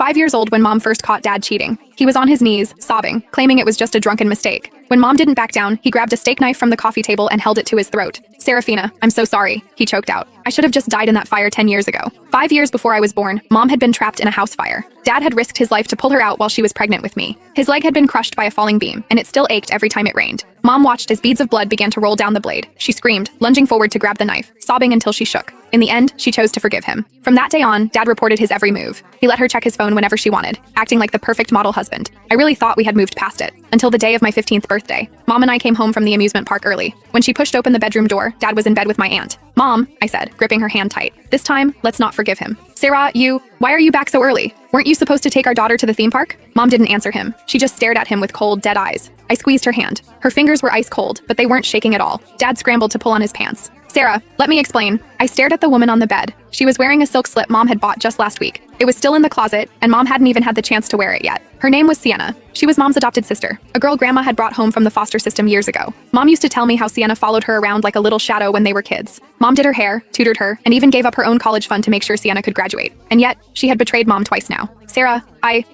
5 years old when Mom first caught Dad cheating. He was on his knees, sobbing, claiming it was just a drunken mistake. When Mom didn't back down, he grabbed a steak knife from the coffee table and held it to his throat. "Serafina, I'm so sorry," he choked out. "I should have just died in that fire 10 years ago." 5 years before I was born, Mom had been trapped in a house fire. Dad had risked his life to pull her out while she was pregnant with me. His leg had been crushed by a falling beam, and it still ached every time it rained. Mom watched as beads of blood began to roll down the blade. She screamed, lunging forward to grab the knife, sobbing until she shook. In the end, she chose to forgive him. From that day on, Dad reported his every move. He let her check his phone whenever she wanted, acting like the perfect model husband. I really thought we had moved past it, until the day of my 15th birthday. Mom and I came home from the amusement park early. When she pushed open the bedroom door, Dad was in bed with my aunt. "Mom," I said, gripping her hand tight. "This time, let's not forgive him." "Sarah, why are you back so early? Weren't you supposed to take our daughter to the theme park?" Mom didn't answer him. She just stared at him with cold, dead eyes. I squeezed her hand. Her fingers were ice cold, but they weren't shaking at all. Dad scrambled to pull on his pants. "Sarah, let me explain." I stared at the woman on the bed. She was wearing a silk slip Mom had bought just last week. It was still in the closet, and Mom hadn't even had the chance to wear it yet. Her name was Sienna. She was Mom's adopted sister, a girl Grandma had brought home from the foster system years ago. Mom used to tell me how Sienna followed her around like a little shadow when they were kids. Mom did her hair, tutored her, and even gave up her own college fund to make sure Sienna could graduate. And yet, she had betrayed Mom twice now. "Sarah,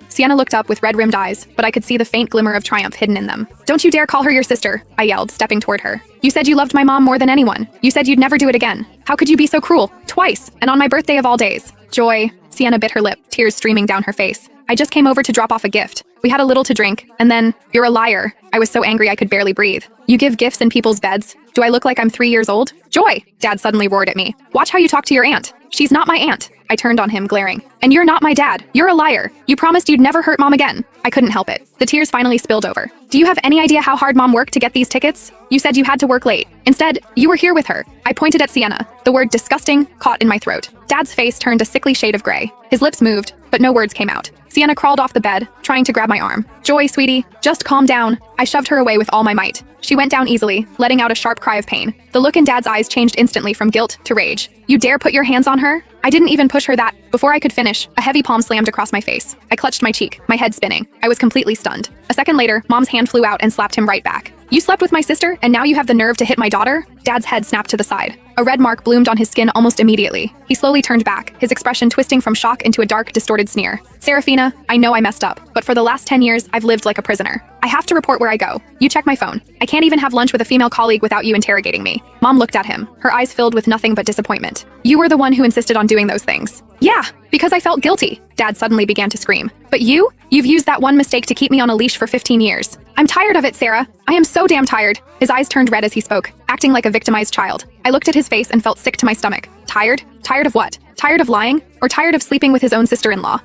Sienna looked up with red-rimmed eyes, but I could see the faint glimmer of triumph hidden in them. "Don't you dare call her your sister," I yelled, stepping toward her. "You said you loved my mom more than anyone. You said you'd never do it again. How could you be so cruel? Twice, and on my birthday of all days." "Joy." Sienna bit her lip, tears streaming down her face. "I just came over to drop off a gift. We had a little to drink, and then, you're a liar." I was so angry I could barely breathe. "You give gifts in people's beds? Do I look like I'm 3 years old?" "Joy!" Dad suddenly roared at me. "Watch how you talk to your aunt. She's not my aunt." I turned on him, glaring. "And you're not my dad. You're a liar. You promised you'd never hurt Mom again." I couldn't help it. The tears finally spilled over. "Do you have any idea how hard Mom worked to get these tickets? You said you had to work late. Instead, you were here with her." I pointed at Sienna. The word disgusting caught in my throat. Dad's face turned a sickly shade of gray. His lips moved, but no words came out. Sienna crawled off the bed, trying to grab my arm. "Joy, sweetie, just calm down." I shoved her away with all my might. She went down easily, letting out a sharp cry of pain. The look in Dad's eyes changed instantly from guilt to rage. "You dare put your hands on her?" I didn't even push her that. Before I could finish, a heavy palm slammed across my face. I clutched my cheek, my head spinning. I was completely stunned. A second later, Mom's hand flew out and slapped him right back. "You slept with my sister, and now you have the nerve to hit my daughter?" Dad's head snapped to the side. A red mark bloomed on his skin almost immediately. He slowly turned back, his expression twisting from shock into a dark, distorted sneer. "Serafina, I know I messed up, but for the last 10 years, I've lived like a prisoner. I have to report where I go. You check my phone. I can't even have lunch with a female colleague without you interrogating me." Mom looked at him, her eyes filled with nothing but disappointment. "You were the one who insisted on doing those things." "Yeah, because I felt guilty." Dad suddenly began to scream. "But you've used that one mistake to keep me on a leash for 15 years. I'm tired of it, Sarah. I am so damn tired." His eyes turned red as he spoke, acting like a victimized child. I looked at his face and felt sick to my stomach. Tired? Tired of what? Tired of lying? Or tired of sleeping with his own sister-in-law?